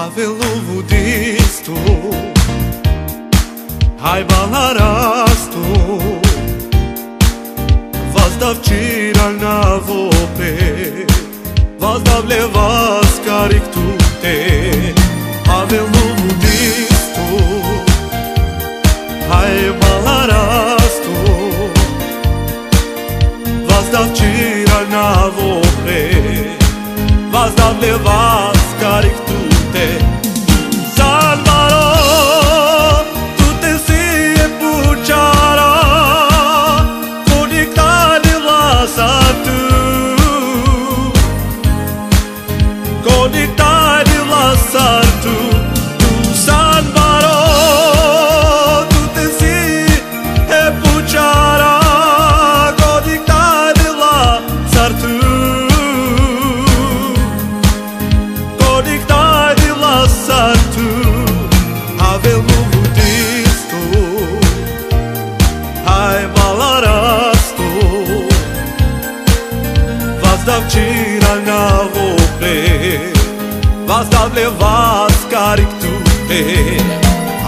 Havelu vudistu, hai balarastu, vazdav čiral na vope, vazdav levas karik tute. Havelu vudistu, hai balarastu, vazdav čiral na vope, vazdav levas karik tute. Salvaro, tu te si pučara, konikali lasatu, konikali lasatu. Tu Salvaro, tu te si pučara, konikali lasatu. Havelu vudistu, hai balarastu, vazdav čiral na vope, vazdav levas karik tute.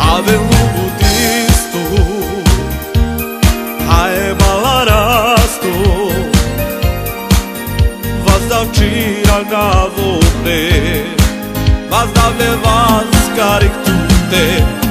Havelu vudistu, hai balarastu, vazdav čiral na vope, vazdav levas karik tute.